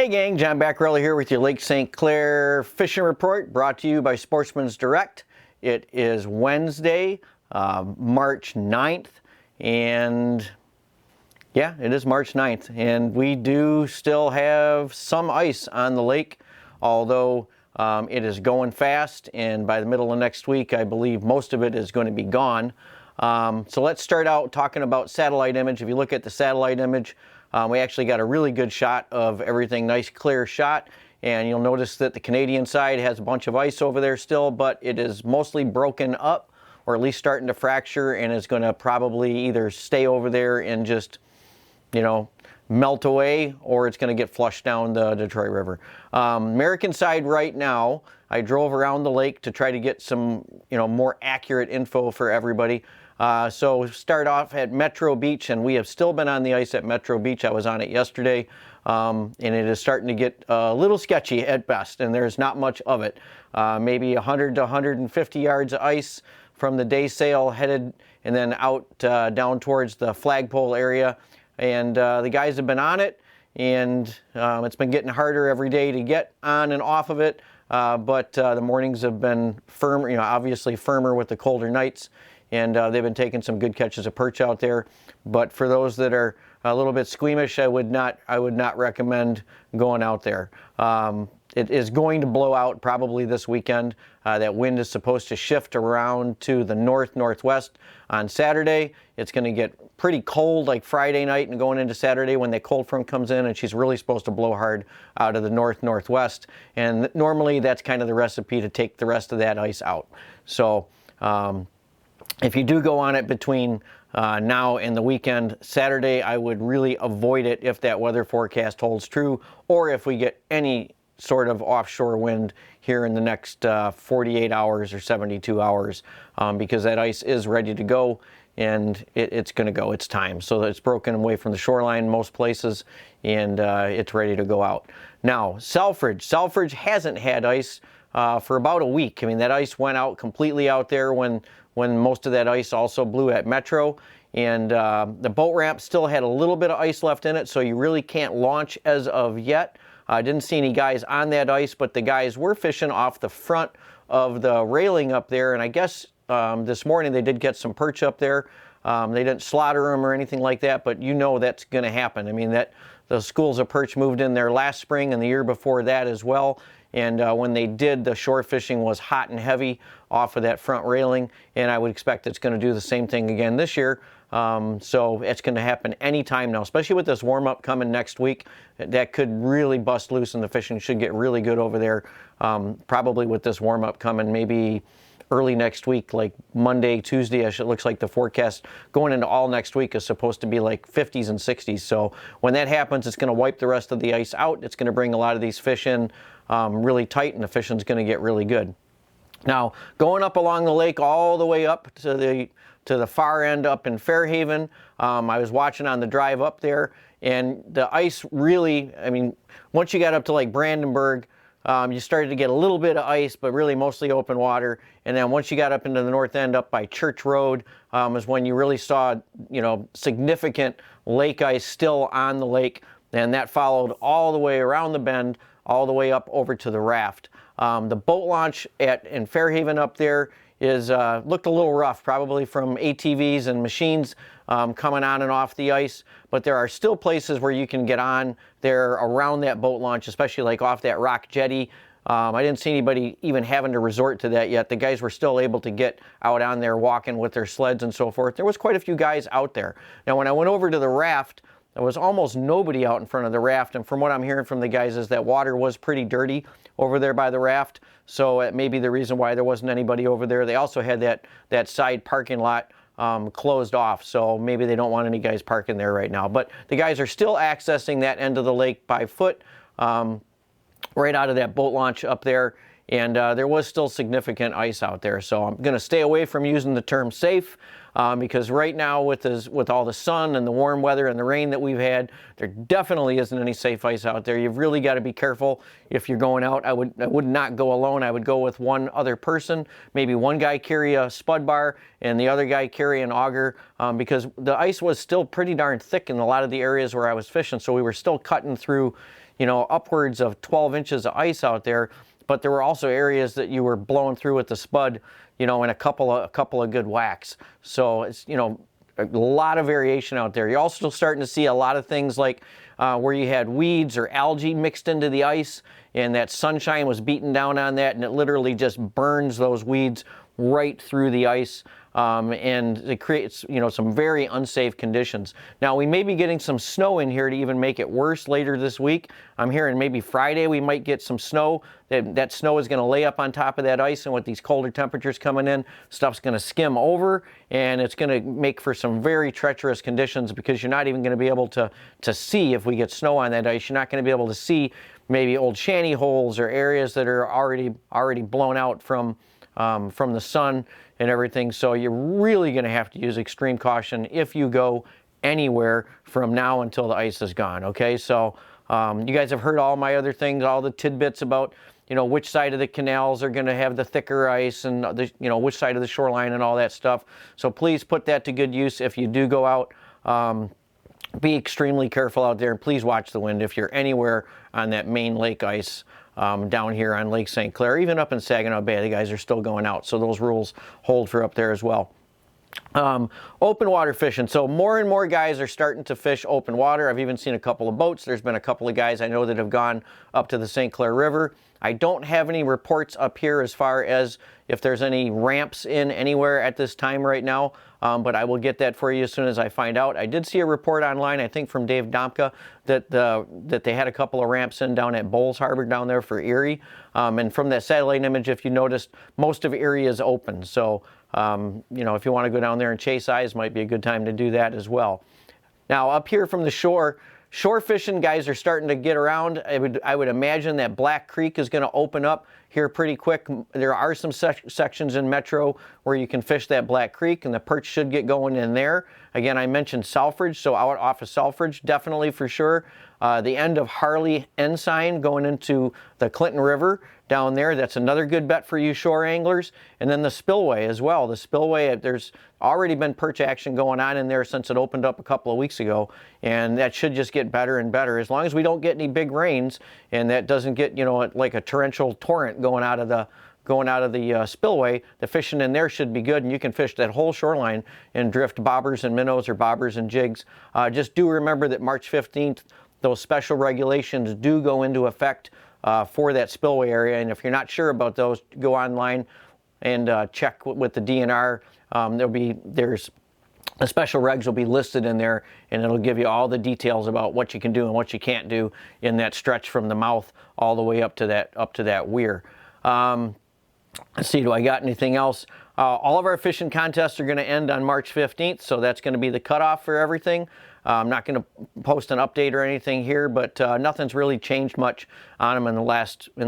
Hey gang, John Bacarella here with your Lake St. Clair Fishing Report, brought to you by Sportsmen's Direct. It is Wednesday, March 9th, and yeah, it is March 9th, and we do still have some ice on the lake, although it is going fast, and by the middle of next week, I believe most of it is going to be gone. So let's start out talking about satellite image. If you look at the satellite image, we actually got a really good shot of everything, nice clear shot, and you'll notice that the Canadian side has a bunch of ice over there still, but it is mostly broken up, or at least starting to fracture, and is going to probably either stay over there and just, you know, melt away, or it's going to get flushed down the Detroit River. American side right now, I drove around the lake to try to get some, more accurate info for everybody. So start off at Metro Beach, and we have still been on the ice at Metro Beach. I was on it yesterday, and it is starting to get a little sketchy at best, and there's not much of it. Maybe 100 to 150 yards of ice from the day sail headed, and then out down towards the flagpole area. And the guys have been on it, and it's been getting harder every day to get on and off of it. But the mornings have been firm, obviously firmer with the colder nights, and they've been taking some good catches of perch out there. But for those that are a little bit squeamish, I would not recommend going out there. It is going to blow out probably this weekend. That wind is supposed to shift around to the northwest on Saturday. It's going to get pretty cold like Friday night and going into Saturday when that cold front comes in, and she's really supposed to blow hard out of the northwest. And normally that's kind of the recipe to take the rest of that ice out. So if you do go on it between now and the weekend, Saturday, I would really avoid it if that weather forecast holds true, or if we get any sort of offshore wind here in the next 48 hours or 72 hours, because that ice is ready to go, and it's going to go. It's time. So it's broken away from the shoreline in most places, and it's ready to go out. Now, Selfridge hasn't had ice for about a week. I mean, that ice went out completely out there when most of that ice also blew at Metro, and the boat ramp still had a little bit of ice left in it, so you really can't launch as of yet. I didn't see any guys on that ice, but the guys were fishing off the front of the railing up there, and I guess this morning they did get some perch up there. They didn't slaughter them or anything like that, but that's going to happen. I mean, the schools of perch moved in there last spring and the year before that as well. And when they did, the shore fishing was hot and heavy off of that front railing, and I would expect it's going to do the same thing again this year. So it's going to happen anytime now, especially with this warm-up coming next week. That could really bust loose, and the fishing should get really good over there, probably with this warm-up coming maybe early next week, like Monday, Tuesday. It looks like the forecast going into all next week is supposed to be like 50s and 60s. So when that happens, it's going to wipe the rest of the ice out. It's going to bring a lot of these fish in really tight, and the fishing's going to get really good. Now, going up along the lake all the way up to the far end up in Fairhaven, I was watching on the drive up there, and the ice really, I mean, once you got up to like Brandenburg, you started to get a little bit of ice, but really mostly open water. And then once you got up into the north end up by Church Road, is when you really saw, significant lake ice still on the lake. And that followed all the way around the bend, all the way up over to the raft. The boat launch in Fairhaven up there looked a little rough, probably from ATVs and machines coming on and off the ice, but there are still places where you can get on there around that boat launch, especially like off that rock jetty. I didn't see anybody even having to resort to that yet. The guys were still able to get out on there walking with their sleds and so forth. There was quite a few guys out there. Now, when I went over to the raft, there was almost nobody out in front of the raft, and from what I'm hearing from the guys is that water was pretty dirty over there by the raft, so it may be the reason why there wasn't anybody over there. They also had that side parking lot closed off, so maybe they don't want any guys parking there right now. But the guys are still accessing that end of the lake by foot, right out of that boat launch up there, and there was still significant ice out there. So I'm going to stay away from using the term safe, because right now with all the sun and the warm weather and the rain that we've had, there definitely isn't any safe ice out there. You've really got to be careful if you're going out. I would not go alone. I would go with one other person, maybe one guy carry a spud bar and the other guy carry an auger, because the ice was still pretty darn thick in a lot of the areas where I was fishing, so we were still cutting through you know, upwards of 12 inches of ice out there, but there were also areas that you were blowing through with the spud, you know, in a couple of good whacks. So it's, you know, a lot of variation out there. You're also starting to see a lot of things like where you had weeds or algae mixed into the ice, and that sunshine was beating down on that, and it literally just burns those weeds right through the ice, and it creates, you know, some very unsafe conditions. Now, we may be getting some snow in here to even make it worse later this week. I'm hearing maybe Friday we might get some snow. That snow is going to lay up on top of that ice, and with these colder temperatures coming in, stuff's going to skim over, and it's going to make for some very treacherous conditions, because you're not even going to be able to see if we get snow on that ice. You're not going to be able to see maybe old shanty holes or areas that are already blown out from the sun and everything. So you're really going to have to use extreme caution if you go anywhere from now until the ice is gone. Okay, so you guys have heard all my other things, all the tidbits about, you know, which side of the canals are going to have the thicker ice, and the, you know, which side of the shoreline and all that stuff. So please put that to good use if you do go out. Be extremely careful out there, and please watch the wind if you're anywhere on that main lake ice. Down here on Lake St. Clair, even up in Saginaw Bay, the guys are still going out. So those rules hold for up there as well. Open water fishing. So more and more guys are starting to fish open water. I've even seen a couple of boats. There's been a couple of guys I know that have gone up to the St. Clair River. I don't have any reports up here as far as if there's any ramps in anywhere at this time right now, but I will get that for you as soon as I find out. I did see a report online, I think from Dave Domka, that they had a couple of ramps in down at Bowles Harbor down there for Erie. And from that satellite image, if you noticed, most of Erie is open. So, you know, if you want to go down there and chase eyes, might be a good time to do that as well. Now, up here from the shore fishing guys are starting to get around. I would imagine that Black Creek is going to open up here pretty quick. There are some sections in Metro where you can fish that Black Creek, and the perch should get going in there. Again, I mentioned Selfridge, so out off of Selfridge, definitely for sure. The end of Harley Ensign going into the Clinton River down there, that's another good bet for you shore anglers. And then the spillway as well. The spillway, there's already been perch action going on in there since it opened up a couple of weeks ago, and that should just get better and better as long as we don't get any big rains, and that doesn't get, you know, like a torrential torrent going out of the spillway. The fishing in there should be good, and you can fish that whole shoreline and drift bobbers and minnows or bobbers and jigs. Just do remember that March 15th, those special regulations do go into effect for that spillway area, and if you're not sure about those, go online and check with the DNR. There's the special regs will be listed in there, and it'll give you all the details about what you can do and what you can't do in that stretch from the mouth all the way up to that weir. Let's see, do I got anything else? All of our fishing contests are going to end on March 15th, so that's going to be the cutoff for everything. I'm not going to post an update or anything here, but nothing's really changed much on them in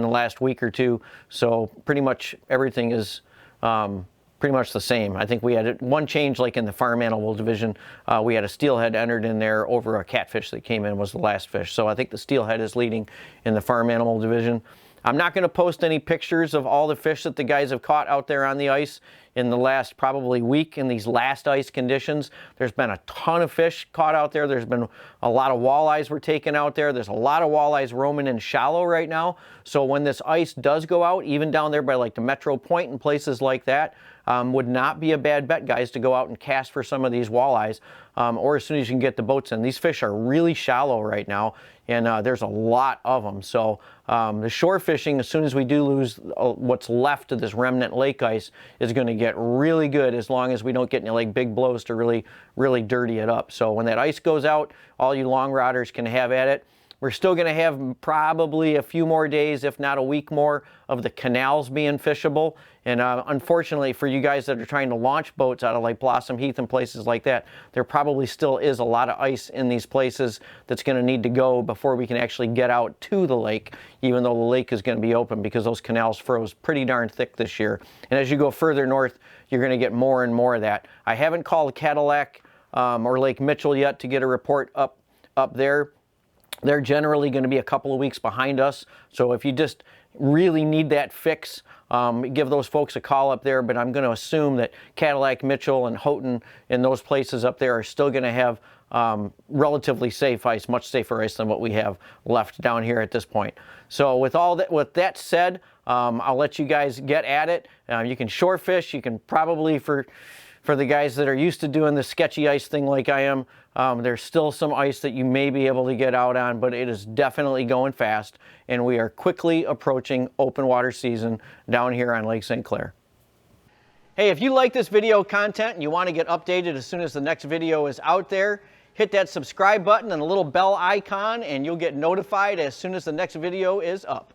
the last week or two. So pretty much everything is pretty much the same. I think we had one change, like in the farm animal division. We had a steelhead entered in there over a catfish that came in, was the last fish. So I think the steelhead is leading in the farm animal division. I'm not going to post any pictures of all the fish that the guys have caught out there on the ice in the last probably week in these last ice conditions. There's been a ton of fish caught out there. There's been a lot of walleyes were taken out there. There's a lot of walleyes roaming in shallow right now. So when this ice does go out, even down there by like the Metro Point and places like that, would not be a bad bet, guys, to go out and cast for some of these walleyes, or as soon as you can get the boats in. These fish are really shallow right now, and there's a lot of them. So the shore fishing, as soon as we do lose what's left of this remnant lake ice, is going to get really good as long as we don't get any like big blows to really dirty it up. So when that ice goes out, all you long rodders can have at it. We're still going to have probably a few more days, if not a week more, of the canals being fishable. And unfortunately for you guys that are trying to launch boats out of like Blossom Heath and places like that, there probably still is a lot of ice in these places that's going to need to go before we can actually get out to the lake, even though the lake is going to be open, because those canals froze pretty darn thick this year. And as you go further north, you're going to get more and more of that. I haven't called Cadillac or Lake Mitchell yet to get a report up there. They're generally going to be a couple of weeks behind us. So if you just really need that fix, give those folks a call up there. But I'm going to assume that Cadillac, Mitchell, and Houghton and those places up there are still going to have relatively safe ice, much safer ice than what we have left down here at this point. So with that said, I'll let you guys get at it. You can shore fish. You can probably, for the guys that are used to doing the sketchy ice thing like I am, there's still some ice that you may be able to get out on, but it is definitely going fast, and we are quickly approaching open water season down here on Lake St. Clair. Hey, if you like this video content and you want to get updated as soon as the next video is out there, hit that subscribe button and the little bell icon, and you'll get notified as soon as the next video is up.